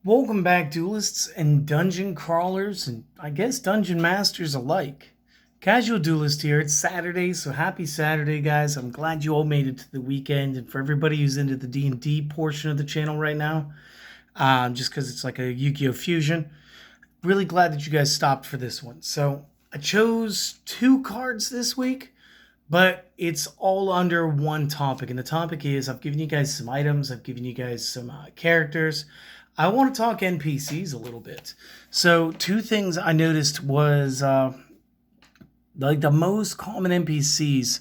Welcome back, duelists and dungeon crawlers, and I guess dungeon masters alike. Casual Duelist here. It's Saturday, so happy Saturday, guys. I'm glad you all made it to the weekend, and for everybody who's into the D&D portion of the channel right now, just because it's like a Yu-Gi-Oh! Fusion, really glad that you guys stopped for this one. So I chose two cards this week, but it's all under one topic. And the topic is I've given you guys some items, I've given you guys some characters. I want to talk NPCs a little bit. So, two things I noticed was like the most common NPCs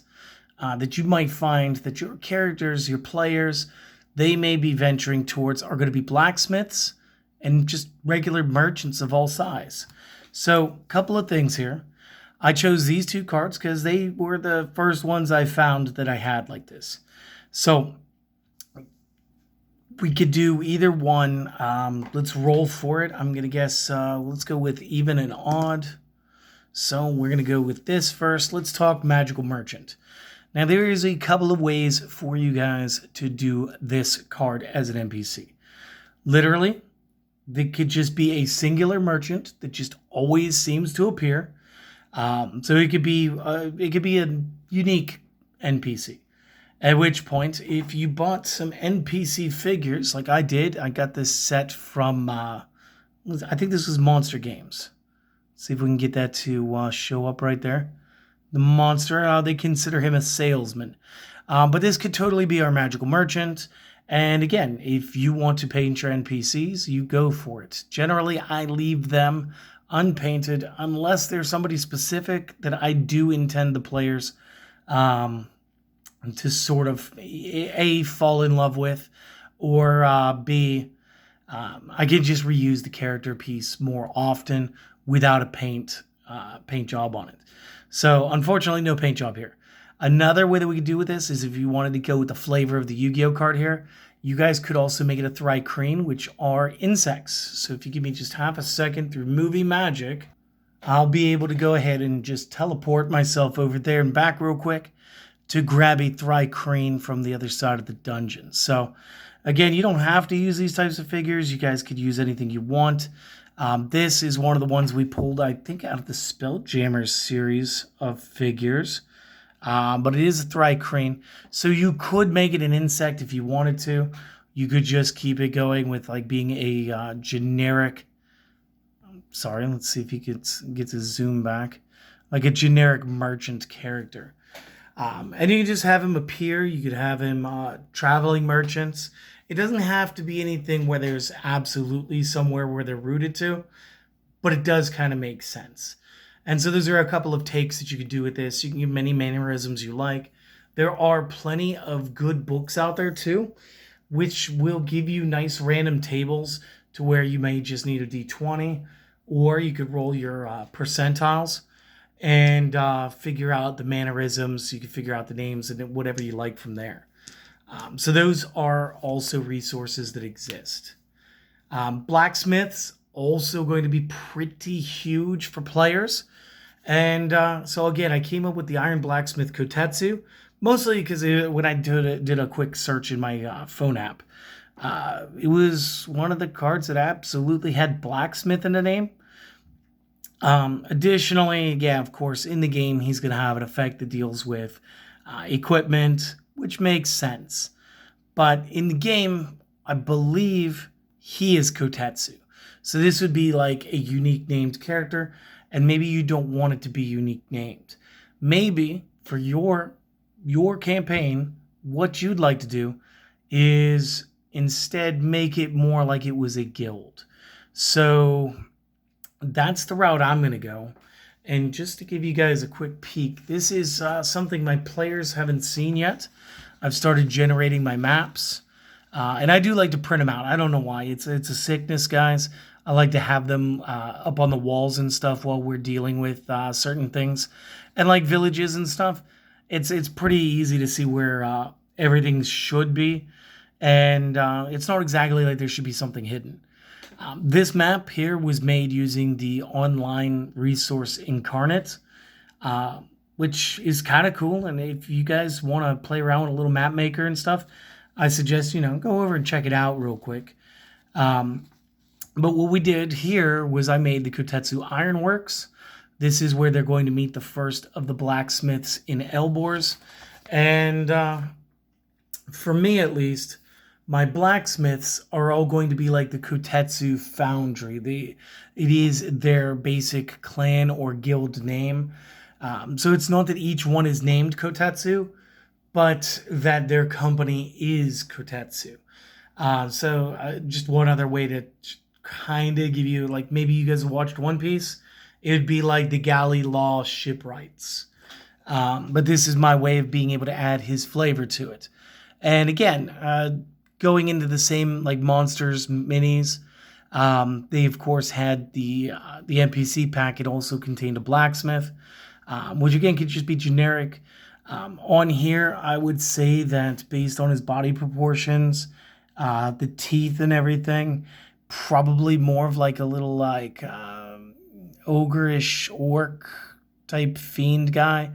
that you might find that your characters, your players, they may be venturing towards are going to be blacksmiths and just regular merchants of all size. So, a couple of things here. I chose these two cards because they were the first ones I found that I had like this. So we could do either one. Let's roll for it. I'm going to guess, let's go with even and odd. So we're going to go with this first. Let's talk Magical Merchant. Now, there is a couple of ways for you guys to do this card as an NPC. Literally, they could just be a singular merchant that just always seems to appear. So it could be a unique NPC. At which point, if you bought some NPC figures, like I did, I got this set from I think this was Monster Games. Let's see if we can get that to show up right there. The monster, they consider him a salesman, but this could totally be our magical merchant. And again, if you want to paint your NPCs, you go for it. Generally, I leave them unpainted unless there's somebody specific that I do intend the players to sort of A, fall in love with, or B, I can just reuse the character piece more often without a paint job on it. So unfortunately, no paint job here. Another way that we could do with this is if you wanted to go with the flavor of the Yu-Gi-Oh card here, you guys could also make it a Thri-kreen, which are insects. So if you give me just half a second through movie magic, I'll be able to go ahead and just teleport myself over there and back real quick to grab a Thri-kreen from the other side of the dungeon. So again, you don't have to use these types of figures. You guys could use anything you want. This is one of the ones we pulled, I think, out of the Spelljammers series of figures. But it is a Thri-kreen. So you could make it an insect if you wanted to. You could just keep it going with like being a generic. Sorry, let's see if he gets to zoom back. Like a generic merchant character. And you can just have him appear. You could have him traveling merchants. It doesn't have to be anything where there's absolutely somewhere where they're rooted to, but it does kind of make sense. And so those are a couple of takes that you could do with this. You can give many mannerisms you like. There are plenty of good books out there too, which will give you nice random tables to where you may just need a d20, or you could roll your percentiles and figure out the mannerisms. You can figure out the names and whatever you like from there. So those are also resources that exist. Blacksmiths also going to be pretty huge for players. And so again, I came up with the Iron Blacksmith Kotetsu, mostly because when I did a quick search in my phone app, it was one of the cards that absolutely had blacksmith in the name. Additionally, yeah, of course, in the game, he's going to have an effect that deals with equipment, which makes sense. But in the game, I believe he is Kotetsu. So this would be like a unique named character, and maybe you don't want it to be unique named. Maybe for your campaign, what you'd like to do is instead make it more like it was a guild. So that's the route I'm going to go. And just to give you guys a quick peek, this is something my players haven't seen yet. I've started generating my maps. And I do like to print them out. I don't know why. It's a sickness, guys. I like to have them up on the walls and stuff while we're dealing with certain things. And like villages and stuff, it's pretty easy to see where everything should be. And it's not exactly like there should be something hidden. This map here was made using the online resource Incarnate, which is kind of cool. And if you guys want to play around with a little map maker and stuff, I suggest, go over and check it out real quick. But what we did here was I made the Kotetsu Ironworks. This is where they're going to meet the first of the blacksmiths in Elborz. And for me, at least, my blacksmiths are all going to be like the Kotetsu Foundry. It is their basic clan or guild name. So it's not that each one is named Kotetsu, but that their company is Kotetsu. So just one other way to kind of give you, like, maybe you guys watched One Piece, it would be like the Galley Law shipwrights. But this is my way of being able to add his flavor to it. And again, going into the same like monsters minis, they of course had the NPC pack. It also contained a blacksmith, which again could just be generic. On here, I would say that based on his body proportions, the teeth and everything, probably more of like a little like ogre-ish orc type fiend guy.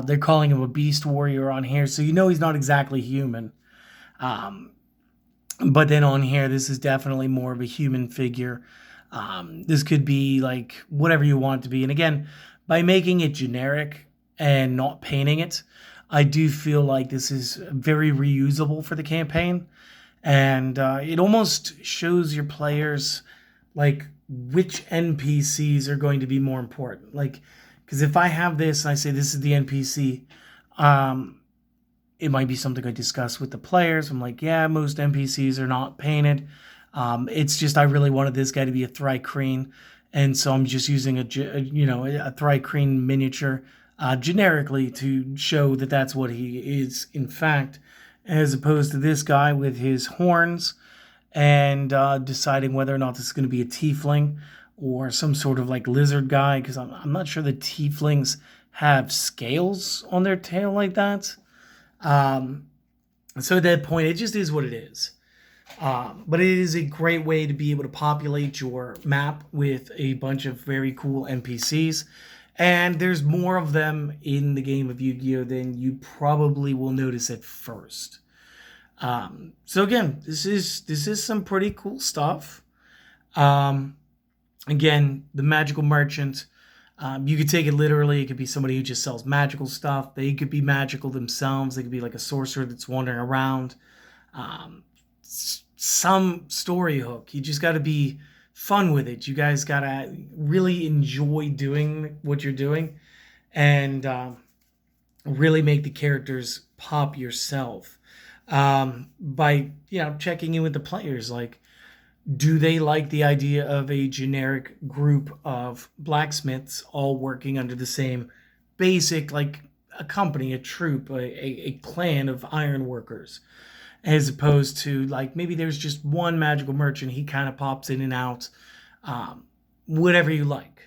They're calling him a beast warrior on here, so you know he's not exactly human. But then on here, this is definitely more of a human figure. This could be like whatever you want it to be. And again, by making it generic and not painting it, I do feel like this is very reusable for the campaign. And it almost shows your players like which NPCs are going to be more important. Like, because if I have this and I say this is the NPC, it might be something I discuss with the players. I'm like, yeah, most NPCs are not painted. It's just I really wanted this guy to be a Thri-Kreen, and so I'm just using a Thri-Kreen miniature generically to show that that's what he is in fact, as opposed to this guy with his horns and deciding whether or not this is going to be a tiefling or some sort of like lizard guy, because I'm not sure the tieflings have scales on their tail like that. So at that point, it just is what it is. But it is a great way to be able to populate your map with a bunch of very cool NPCs. And there's more of them in the game of Yu-Gi-Oh! Than you probably will notice at first. So again, this is some pretty cool stuff. Again, the magical merchant, you could take it literally. It could be somebody who just sells magical stuff. They could be magical themselves. They could be like a sorcerer that's wandering around. Some story hook. You just got to be fun with it. You guys got to really enjoy doing what you're doing and really make the characters pop yourself by, checking in with the players. Like, do they like the idea of a generic group of blacksmiths all working under the same basic, like a company, a troop, a clan of iron workers, as opposed to like maybe there's just one magical merchant, he kind of pops in and out, whatever you like.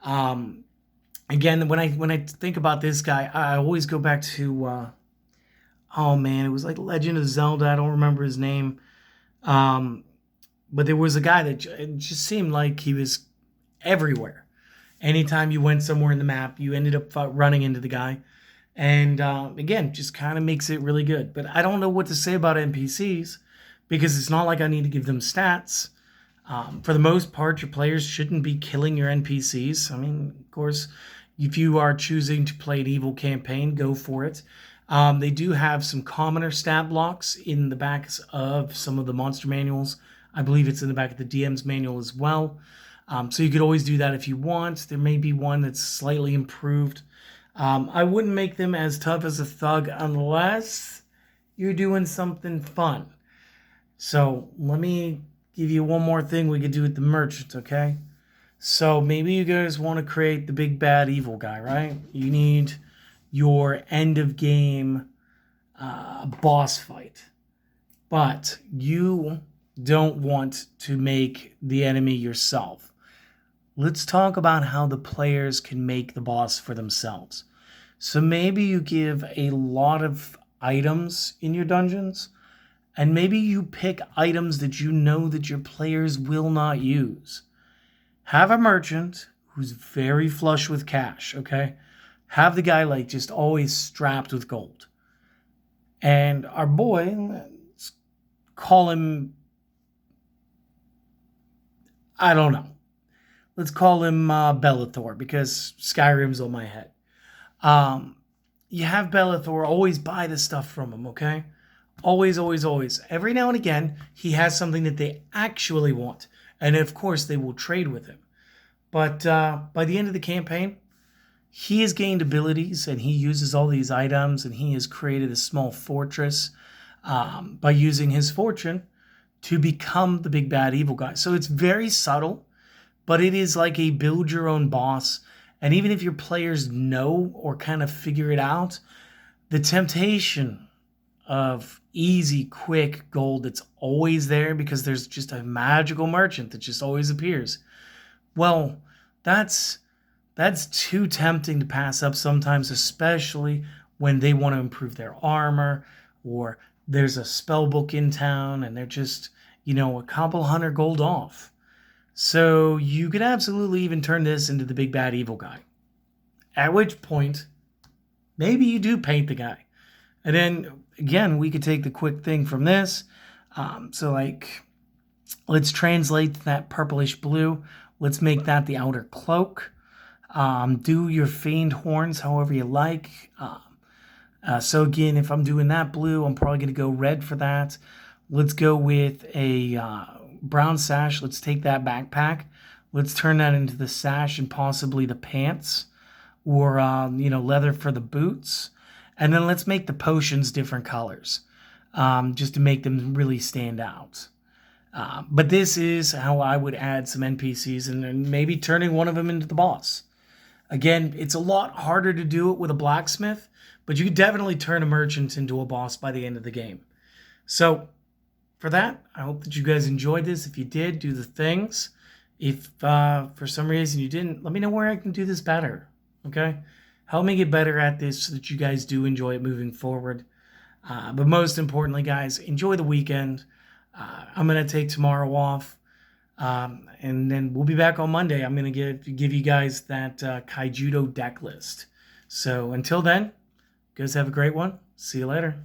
Again, when I think about this guy, I always go back to it was like Legend of Zelda. I don't remember his name. But there was a guy that it just seemed like he was everywhere. Anytime you went somewhere in the map, you ended up running into the guy. And again, just kind of makes it really good. But I don't know what to say about NPCs because it's not like I need to give them stats. For the most part, your players shouldn't be killing your NPCs. I mean, of course, if you are choosing to play an evil campaign, go for it. They do have some commoner stat blocks in the backs of some of the monster manuals. I believe it's in the back of the DM's manual as well. So you could always do that if you want. There may be one that's slightly improved. I wouldn't make them as tough as a thug unless you're doing something fun. So let me give you one more thing we could do with the merchant, okay? So maybe you guys want to create the big bad evil guy, right? You need your end of game boss fight. But you don't want to make the enemy yourself. Let's talk about how the players can make the boss for themselves. So maybe you give a lot of items in your dungeons, and maybe you pick items that you know that your players will not use. Have a merchant who's very flush with cash, okay? Have the guy like just always strapped with gold. And our boy, let's call him I don't know. Let's call him Bellathor because Skyrim's on my head. Um, you have Bellathor, always buy the stuff from him, okay? Always, always, always. Every now and again, he has something that they actually want. And of course, they will trade with him. But by the end of the campaign, he has gained abilities and he uses all these items and he has created a small fortress by using his fortune to become the big bad evil guy. So it's very subtle, but it is like a build your own boss. And even if your players know or kind of figure it out, the temptation of easy, quick gold that's always there because there's just a magical merchant that just always appears. Well, that's too tempting to pass up sometimes, especially when they want to improve their armor or there's a spell book in town and they're just, a couple hundred gold off. So you could absolutely even turn this into the big bad evil guy. At which point, maybe you do paint the guy. And then, again, we could take the quick thing from this. Let's translate that purplish blue. Let's make that the outer cloak. Do your feigned horns however you like. So again, if I'm doing that blue, I'm probably going to go red for that. Let's go with a brown sash. Let's take that backpack. Let's turn that into the sash and possibly the pants, or leather for the boots. And then let's make the potions different colors, just to make them really stand out. But this is how I would add some NPCs and then maybe turning one of them into the boss. Again, it's a lot harder to do it with a blacksmith, but you can definitely turn a merchant into a boss by the end of the game. So for that, I hope that you guys enjoyed this. If you did, do the things. If for some reason you didn't, let me know where I can do this better. Okay? Help me get better at this so that you guys do enjoy it moving forward. But most importantly, guys, enjoy the weekend. I'm going to take tomorrow off. And then we'll be back on Monday. I'm going to give you guys that Kaijudo deck list. So until then, you guys have a great one. See you later.